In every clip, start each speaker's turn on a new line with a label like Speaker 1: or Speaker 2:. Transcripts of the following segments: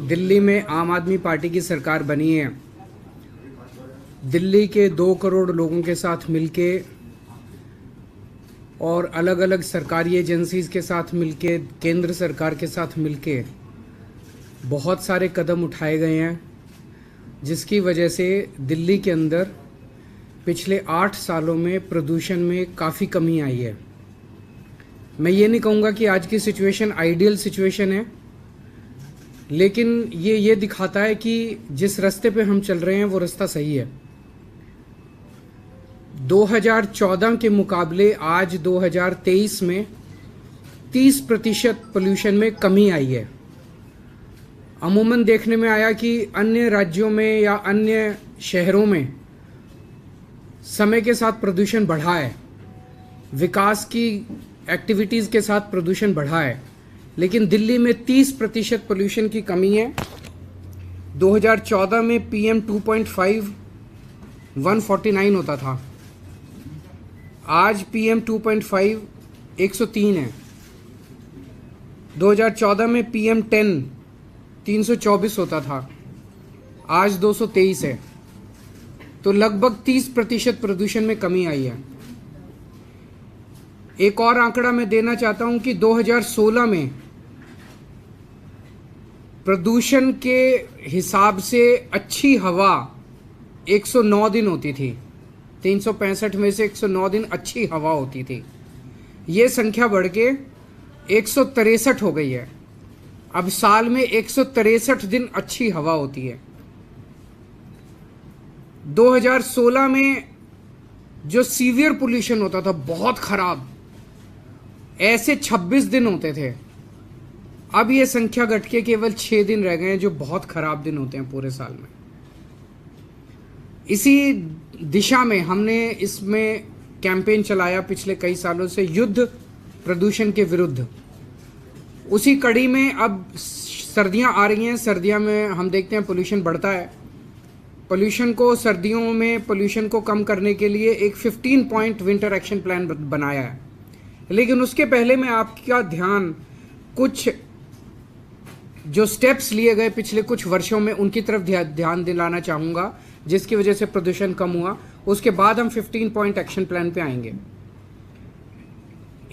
Speaker 1: दिल्ली में आम आदमी पार्टी की सरकार बनी है। दिल्ली के 2 करोड़ लोगों के साथ मिलके और अलग अलग सरकारी एजेंसीज के साथ मिलके, केंद्र सरकार के साथ मिलके बहुत सारे कदम उठाए गए हैं, जिसकी वजह से दिल्ली के अंदर पिछले 8 सालों में प्रदूषण में काफ़ी कमी आई है। मैं ये नहीं कहूँगा कि आज की सिचुएशन आइडियल सिचुएशन है, लेकिन ये दिखाता है कि जिस रास्ते पे हम चल रहे हैं वो रास्ता सही है। 2014 के मुकाबले आज 2023 में 30% पोल्यूशन में कमी आई है। अमूमन देखने में आया कि अन्य राज्यों में या अन्य शहरों में समय के साथ प्रदूषण बढ़ा है, विकास की एक्टिविटीज़ के साथ प्रदूषण बढ़ा है, लेकिन दिल्ली में 30% पोल्यूशन की कमी है। 2014 में PM 2.5 149 होता था, आज PM 2.5 103 है। 2014 में PM 10 324 होता था, आज 223 है। तो लगभग 30% प्रदूषण में कमी आई है। एक और आंकड़ा मैं देना चाहता हूं कि 2016 में प्रदूषण के हिसाब से अच्छी हवा 109 दिन होती थी। 365 में से 109 दिन अच्छी हवा होती थी। ये संख्या बढ़ के 163 हो गई है। अब साल में 163 दिन अच्छी हवा होती है। 2016 में जो सीवियर पोल्यूशन होता था, बहुत खराब, ऐसे 26 दिन होते थे। अब ये संख्या घट के केवल 6 दिन रह गए हैं, जो बहुत खराब दिन होते हैं पूरे साल में। इसी दिशा में हमने इसमें कैंपेन चलाया पिछले कई सालों से, युद्ध प्रदूषण के विरुद्ध। उसी कड़ी में अब सर्दियां आ रही हैं। सर्दियों में हम देखते हैं पोल्यूशन बढ़ता है। पोल्यूशन को सर्दियों में पोल्यूशन को कम करने के लिए एक 15 पॉइंट विंटर एक्शन प्लान बनाया है। लेकिन उसके पहले मैं आपका ध्यान कुछ जो स्टेप्स लिए गए पिछले कुछ वर्षों में उनकी तरफ ध्यान दिलाना चाहूँगा, जिसकी वजह से प्रदूषण कम हुआ। उसके बाद हम 15 पॉइंट एक्शन प्लान पे आएंगे।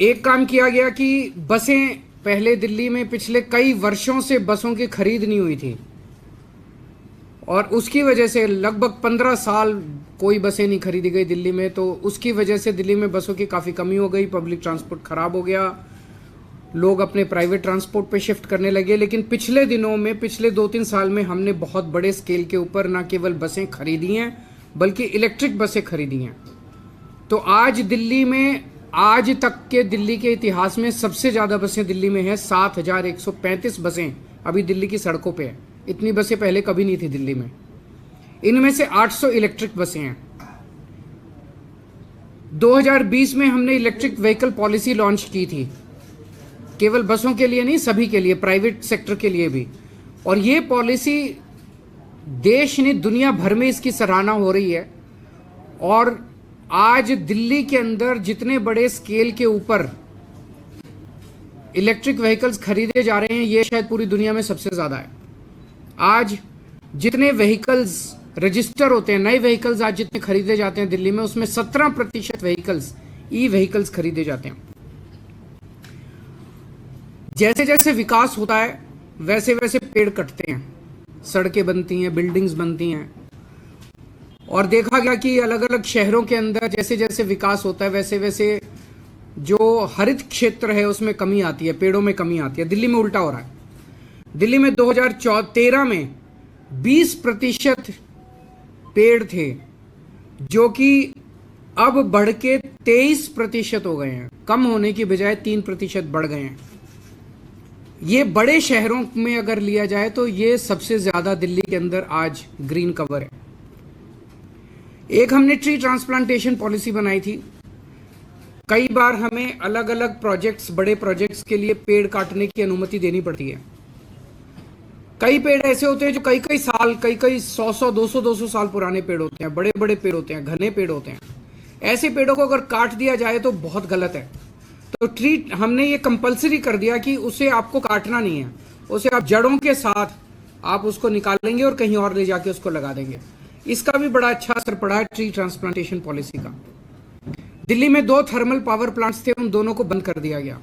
Speaker 1: एक काम किया गया कि बसें, पहले दिल्ली में पिछले कई वर्षों से बसों की खरीद नहीं हुई थी और उसकी वजह से लगभग 15 साल कोई बसें नहीं खरीदी गई दिल्ली में। तो उसकी वजह से दिल्ली में बसों की काफ़ी कमी हो गई, पब्लिक ट्रांसपोर्ट खराब हो गया, लोग अपने प्राइवेट ट्रांसपोर्ट पे शिफ्ट करने लगे। लेकिन पिछले दिनों में, पिछले 2-3 साल में हमने बहुत बड़े स्केल के ऊपर न केवल बसें खरीदी हैं बल्कि इलेक्ट्रिक बसें खरीदी हैं। तो आज दिल्ली में, आज तक के दिल्ली के इतिहास में सबसे ज़्यादा बसें दिल्ली में हैं। 7135 बसें अभी दिल्ली की सड़कों पे हैं। इतनी बसें पहले कभी नहीं थी दिल्ली में। इनमें से 800 इलेक्ट्रिक बसें हैं। 2020 में हमने इलेक्ट्रिक व्हीकल पॉलिसी लॉन्च की थी, केवल बसों के लिए नहीं, सभी के लिए, प्राइवेट सेक्टर के लिए भी। और ये पॉलिसी देश ने, दुनिया भर में इसकी सराहना हो रही है। और आज दिल्ली के अंदर जितने बड़े स्केल के ऊपर इलेक्ट्रिक व्हीकल्स खरीदे जा रहे हैं, ये शायद पूरी दुनिया में सबसे ज़्यादा है। आज जितने व्हीकल्स रजिस्टर होते हैं, नए व्हीकल्स आज जितने खरीदे जाते हैं दिल्ली में, उसमें 17% व्हीकल्स ई व्हीकल्स खरीदे जाते हैं। जैसे जैसे विकास होता है वैसे वैसे पेड़ कटते हैं, सड़कें बनती हैं, बिल्डिंग्स बनती हैं। और देखा गया कि अलग अलग शहरों के अंदर जैसे जैसे विकास होता है वैसे वैसे जो हरित क्षेत्र है उसमें कमी आती है, पेड़ों में कमी आती है। दिल्ली में उल्टा हो रहा है। दिल्ली में 2013 में 20% पेड़ थे, जो कि अब बढ़ के 23% हो गए हैं। कम होने की बजाय 3% बढ़ गए हैं। ये बड़े शहरों में अगर लिया जाए तो ये सबसे ज़्यादा दिल्ली के अंदर आज ग्रीन कवर है। एक हमने ट्री ट्रांसप्लांटेशन पॉलिसी बनाई थी। कई बार हमें अलग अलग प्रोजेक्ट्स, बड़े प्रोजेक्ट्स के लिए पेड़ काटने की अनुमति देनी पड़ती है। कई पेड़ ऐसे होते हैं जो कई कई साल, कई 100 200 साल पुराने पेड़ होते हैं, बड़े बड़े पेड़ होते हैं, घने पेड़ होते हैं। ऐसे पेड़ों को अगर काट दिया जाए तो बहुत गलत है। तो हमने ये कंपलसरी कर दिया कि उसे आपको काटना नहीं है, उसे आप जड़ों के साथ आप उसको निकालेंगे और कहीं और ले जाके उसको लगा देंगे। इसका भी बड़ा अच्छा असर पड़ा है ट्री ट्रांसप्लांटेशन पॉलिसी का। दिल्ली में 2 थर्मल पावर प्लांट्स थे, उन दोनों को बंद कर दिया गया।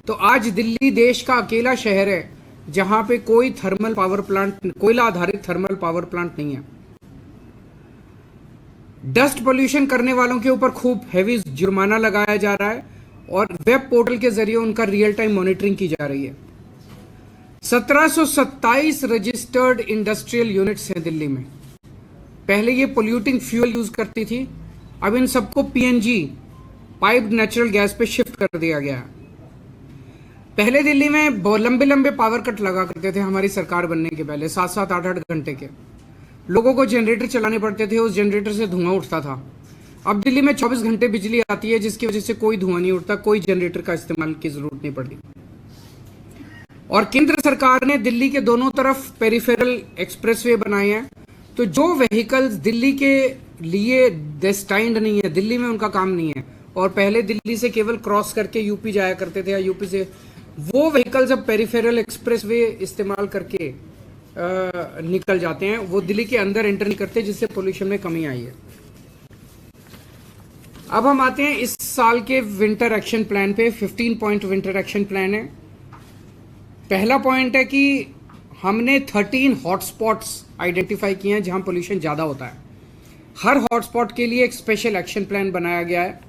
Speaker 1: तो आज दिल्ली देश का अकेला शहर है जहां पे कोई थर्मल पावर प्लांट, कोयला आधारित थर्मल पावर प्लांट नहीं है। डस्ट पोल्यूशन करने वालों के ऊपर खूब हैवी जुर्माना लगाया जा रहा है और वेब पोर्टल के जरिए उनका रियल टाइम मॉनिटरिंग की जा रही है। 1727 रजिस्टर्ड इंडस्ट्रियल यूनिट्स हैं दिल्ली में। पहले ये पोल्यूटिंग फ्यूल यूज करती थी, अब इन सबको पीएनजी पाइप्ड नेचुरल गैस पे शिफ्ट कर दिया गया है। पहले दिल्ली में बहुत लंबे लंबे पावर कट लगा करते थे हमारी सरकार बनने के पहले, 7-7, 8-8 घंटे के। लोगों को जनरेटर चलाने पड़ते थे, उस जनरेटर से धुआं उठता था। अब दिल्ली में 24 घंटे बिजली आती है जिसकी वजह से कोई धुआं नहीं उठता, कोई जनरेटर का इस्तेमाल की जरूरत नहीं पड़ती। और केंद्र सरकार ने दिल्ली के दोनों तरफ पेरिफेरल एक्सप्रेसवे बनाए हैं, तो जो व्हीकल्स दिल्ली के लिए डेस्टाइंड नहीं है, दिल्ली में उनका काम नहीं है, और पहले दिल्ली से केवल क्रॉस करके यूपी जाया करते थे या यूपी से, वो व्हीकल्स अब पेरिफेरल एक्सप्रेसवे इस्तेमाल करके निकल जाते हैं। वो दिल्ली के अंदर एंटर नहीं करते, जिससे पोल्यूशन में कमी आई है। अब हम आते हैं इस साल के विंटर एक्शन प्लान पे। 15 पॉइंट विंटर एक्शन प्लान है। पहला पॉइंट है कि हमने 13 हॉटस्पॉट्स आइडेंटिफाई किए हैं जहां पोल्यूशन ज्यादा होता है। हर हॉटस्पॉट के लिए एक स्पेशल एक्शन प्लान बनाया गया है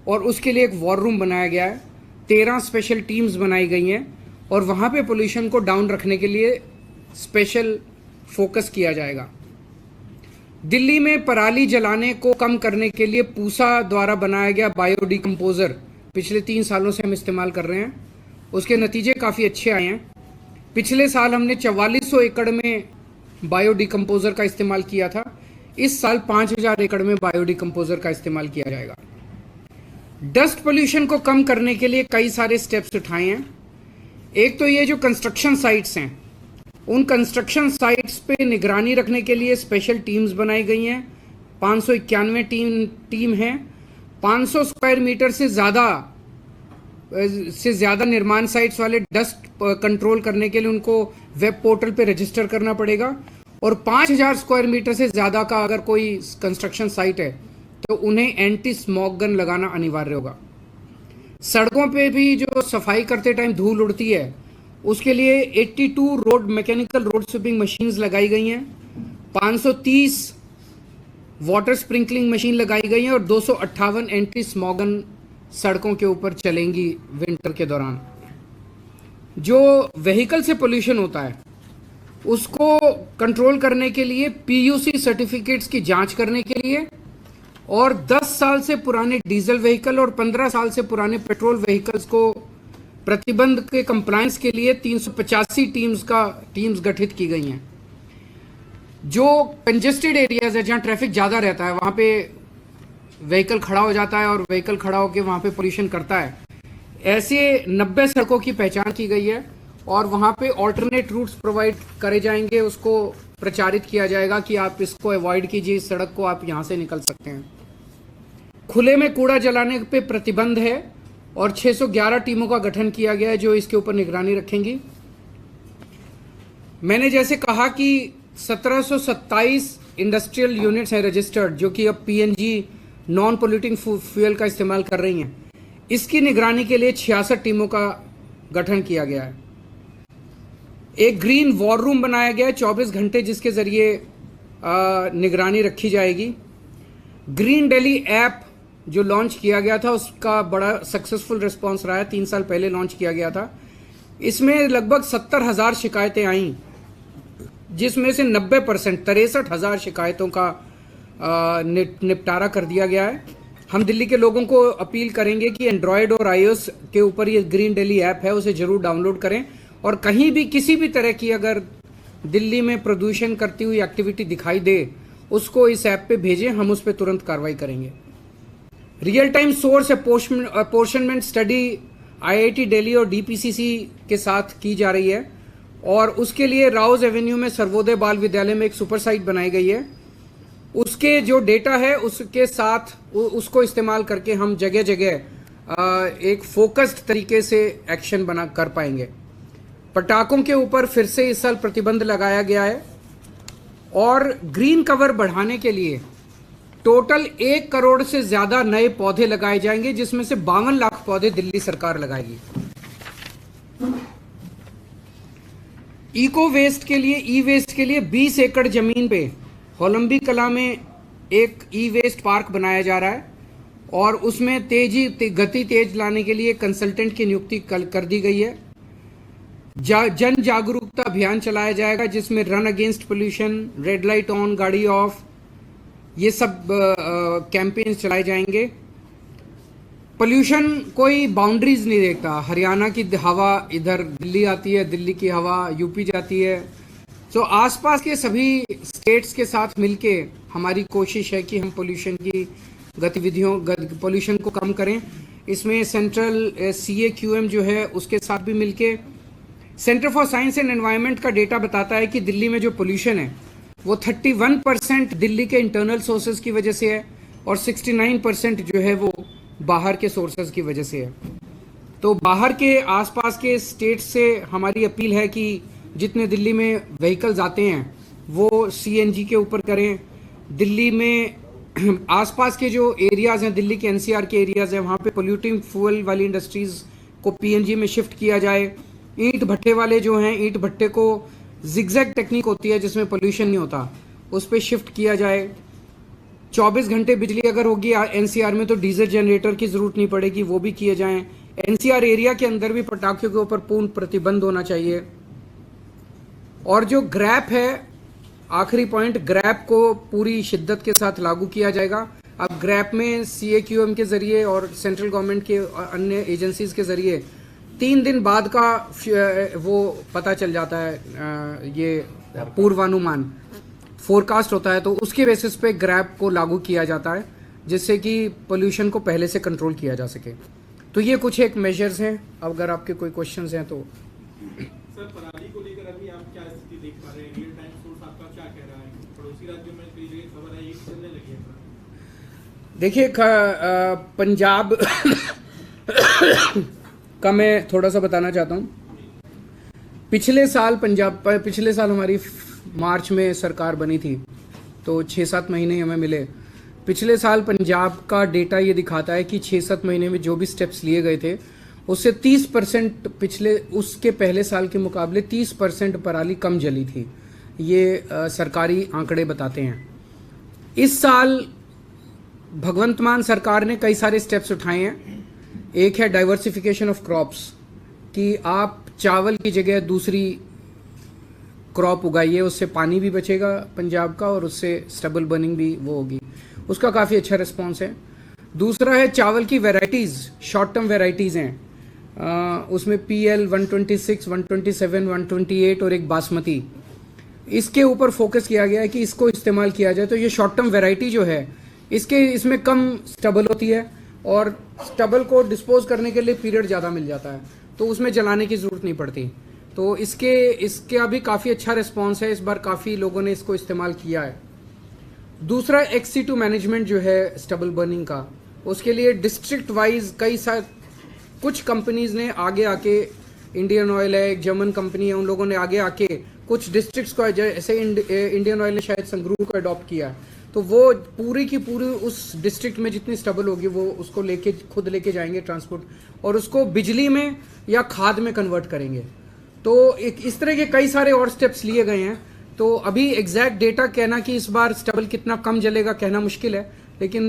Speaker 1: और उसके लिए एक वॉर रूम बनाया गया है। 13 स्पेशल टीम्स बनाई गई हैं और वहां पे पोल्यूशन को डाउन रखने के लिए स्पेशल फोकस किया जाएगा। दिल्ली में पराली जलाने को कम करने के लिए पूसा द्वारा बनाया गया बायोडिकम्पोजर पिछले 3 सालों से हम इस्तेमाल कर रहे हैं। उसके नतीजे काफ़ी अच्छे आए हैं। पिछले साल हमने 4400 एकड़ में बायोडिकम्पोजर का इस्तेमाल किया था। इस साल 5000 एकड़ में बायोडिकम्पोजर का इस्तेमाल किया जाएगा। डस्ट पोल्यूशन को कम करने के लिए कई सारे स्टेप्स उठाए हैं। एक तो ये जो कंस्ट्रक्शन साइट्स हैं, उन कंस्ट्रक्शन साइट्स पे निगरानी रखने के लिए स्पेशल टीम्स बनाई गई हैं। 591 टीम है। 500 स्क्वायर मीटर से ज़्यादा निर्माण साइट्स वाले डस्ट कंट्रोल करने के लिए उनको वेब पोर्टल पे रजिस्टर करना पड़ेगा। और 5000 स्क्वायर मीटर से ज़्यादा का अगर कोई कंस्ट्रक्शन साइट है तो उन्हें एंटी स्मोक गन लगाना अनिवार्य होगा। सड़कों पे भी जो सफाई करते टाइम धूल उड़ती है, उसके लिए 82 मैकेनिकल रोड स्वीपिंग मशीन्स लगाई गई हैं। 530 वाटर स्प्रिंकलिंग मशीन लगाई गई हैं और 258 एंटी स्मॉगन सड़कों के ऊपर चलेंगी विंटर के दौरान। जो व्हीकल से पोल्यूशन होता है उसको कंट्रोल करने के लिए पीयूसी सर्टिफिकेट्स की जांच करने के लिए और 10 साल से पुराने डीजल व्हीकल और 15 साल से पुराने पेट्रोल व्हीकल्स को प्रतिबंध के कंप्लायंस के लिए 385 टीम्स गठित की गई हैं। जो कंजेस्टेड एरियाज है, जहां ट्रैफिक ज़्यादा रहता है, वहां पे व्हीकल खड़ा हो जाता है और व्हीकल खड़ा होकर वहां पे पोल्यूशन करता है, ऐसे 90 सड़कों की पहचान की गई है और वहां पे ऑल्टरनेट रूट्स प्रोवाइड करे जाएंगे। उसको प्रचारित किया जाएगा कि आप इसको अवॉइड कीजिए, इस सड़क को आप यहाँ से निकल सकते हैं। खुले में कूड़ा जलाने पे प्रतिबंध है और 611 टीमों का गठन किया गया है जो इसके ऊपर निगरानी रखेंगी। मैंने जैसे कहा कि 1727 इंडस्ट्रियल यूनिट्स हैं रजिस्टर्ड, जो कि अब पीएनजी नॉन पोल्यूटिंग फ्यूल का इस्तेमाल कर रही हैं। इसकी निगरानी के लिए 66 टीमों का गठन किया गया है। एक ग्रीन वॉर रूम बनाया गया है 24 घंटे, जिसके जरिए निगरानी रखी जाएगी। ग्रीन दिल्ली ऐप जो लॉन्च किया गया था उसका बड़ा सक्सेसफुल रिस्पांस रहा है। 3 साल पहले लॉन्च किया गया था। इसमें लगभग 70,000 शिकायतें आईं, जिसमें से 90% 63,000 शिकायतों का निपटारा कर दिया गया है। हम दिल्ली के लोगों को अपील करेंगे कि एंड्रॉयड और iOS के ऊपर ये ग्रीन दिल्ली ऐप है, उसे जरूर डाउनलोड करें और कहीं भी किसी भी तरह की अगर दिल्ली में प्रदूषण करती हुई एक्टिविटी दिखाई दे उसको इस ऐप पे भेजें, हम उस पर तुरंत कार्रवाई करेंगे। Real time source apportionment study IIT Delhi और DPCC के साथ की जा रही है और उसके लिए राउज एवेन्यू में सर्वोदय बाल विद्यालय में एक सुपर साइट बनाई गई है। उसके जो डेटा है उसके साथ उसको इस्तेमाल करके हम जगह जगह एक फोकस्ड तरीके से एक्शन बना कर पाएंगे। पटाखों के ऊपर फिर से इस साल प्रतिबंध लगाया गया है और ग्रीन कवर बढ़ाने के लिए टोटल 1 करोड़ से ज्यादा नए पौधे लगाए जाएंगे, जिसमें से 52 लाख पौधे दिल्ली सरकार लगाएगी। इको वेस्ट के लिए, ई वेस्ट के लिए 20 एकड़ जमीन पे होलंबी कला में एक ई वेस्ट पार्क बनाया जा रहा है और उसमें गति तेज लाने के लिए कंसल्टेंट की नियुक्ति कर दी गई है। जन जागरूकता अभियान चलाया जाएगा जिसमें run against pollution, red light on, गाड़ी ऑफ, ये सब कैंपेन चलाए जाएंगे। पोल्यूशन कोई बाउंड्रीज नहीं देखता। हरियाणा की हवा इधर दिल्ली आती है, दिल्ली की हवा यूपी जाती है। तो आसपास के सभी स्टेट्स के साथ मिलके हमारी कोशिश है कि हम पोल्यूशन की पोल्यूशन को कम करें। इसमें सेंट्रल CAQM जो है उसके साथ भी मिलके, centre for science and environment का डेटा बताता है कि दिल्ली में जो पोल्यूशन है वो 31% दिल्ली के इंटरनल सोर्सेज की वजह से है और 69% जो है वो बाहर के सोर्सेज की वजह से है। तो बाहर के आसपास के स्टेट से हमारी अपील है कि जितने दिल्ली में व्हीकल्स आते हैं वो CNG के ऊपर करें। दिल्ली में आसपास के जो एरियाज हैं, दिल्ली के NCR के एरियाज हैं, वहाँ पे पोल्यूटिंग फ्यूल वाली इंडस्ट्रीज को PNG में शिफ्ट किया जाए। ईंट भट्टे वाले जो हैं, ईंट भट्टे को जिगजैग टेक्निक होती है जिसमें पोल्यूशन नहीं होता, उस पर शिफ्ट किया जाए। 24 घंटे बिजली अगर होगी NCR में तो डीजल जनरेटर की जरूरत नहीं पड़ेगी, वो भी किए जाएं। NCR एरिया के अंदर भी पटाखों के ऊपर पूर्ण प्रतिबंध होना चाहिए। और जो ग्रैप है, आखिरी पॉइंट, ग्रैप को पूरी शिद्दत के साथ लागू किया जाएगा। अब ग्रैप में CAQM के जरिए और सेंट्रल गवर्नमेंट के अन्य एजेंसीज के जरिए 3 दिन बाद का वो पता चल जाता है, ये पूर्वानुमान फोरकास्ट होता है, तो उसके बेसिस पे ग्रैप को लागू किया जाता है जिससे कि पोल्यूशन को पहले से कंट्रोल किया जा सके। तो ये कुछ एक मेजर्स हैं। अगर आपके कोई क्वेश्चंस हैं तो।
Speaker 2: सर, पराली को लेकर अभी आप क्या स्थिति देख पा रहे हैं? रियल टाइम सोर्स आपका क्या कह रहा है? पड़ोसी राज्यों में कई जगह खबर आई है कि चलने लगी है।
Speaker 1: देखिए, पंजाब का मैं थोड़ा सा बताना चाहता हूँ। पिछले साल हमारी मार्च में सरकार बनी थी, तो 6-7 महीने हमें मिले। पिछले साल पंजाब का डेटा ये दिखाता है कि 6-7 महीने में जो भी स्टेप्स लिए गए थे उससे 30% उसके पहले साल के मुकाबले 30% पराली कम जली थी। ये सरकारी आंकड़े बताते हैं। इस साल भगवंत मान सरकार ने कई सारे स्टेप्स उठाए हैं। एक है डाइवर्सिफिकेशन ऑफ क्रॉप्स, कि आप चावल की जगह दूसरी क्रॉप उगाइए, उससे पानी भी बचेगा पंजाब का और उससे स्टबल बर्निंग भी वो होगी। उसका काफ़ी अच्छा रिस्पॉन्स है। दूसरा है चावल की वैरायटीज़, शॉर्ट टर्म वैरायटीज़ हैं, उसमें PL 126, 127, 128 और एक बासमती। इसके ऊपर फोकस किया गया है कि इसको इस्तेमाल किया जाए। तो ये शॉर्ट टर्म वैरायटी जो है इसमें कम स्टबल होती है और स्टबल को डिस्पोज करने के लिए पीरियड ज़्यादा मिल जाता है, तो उसमें जलाने की ज़रूरत नहीं पड़ती। तो इसके अभी काफ़ी अच्छा रिस्पॉन्स है। इस बार काफ़ी लोगों ने इसको इस्तेमाल किया है। दूसरा XC2 मैनेजमेंट जो है स्टबल बर्निंग का, उसके लिए डिस्ट्रिक्ट वाइज कुछ कंपनीज ने आगे आके, इंडियन ऑयल है, एक जर्मन कंपनी है, उन लोगों ने आगे आके कुछ डिस्ट्रिक्ट्स को, जैसे इंडियन ऑयल ने शायद संगरूर को अडॉप्ट किया, तो वो पूरी की पूरी उस डिस्ट्रिक्ट में जितनी स्टबल होगी वो उसको खुद लेके जाएंगे ट्रांसपोर्ट, और उसको बिजली में या खाद में कन्वर्ट करेंगे। तो इस तरह के कई सारे और स्टेप्स लिए गए हैं। तो अभी एग्जैक्ट डेटा कहना कि इस बार स्टबल कितना कम जलेगा कहना मुश्किल है, लेकिन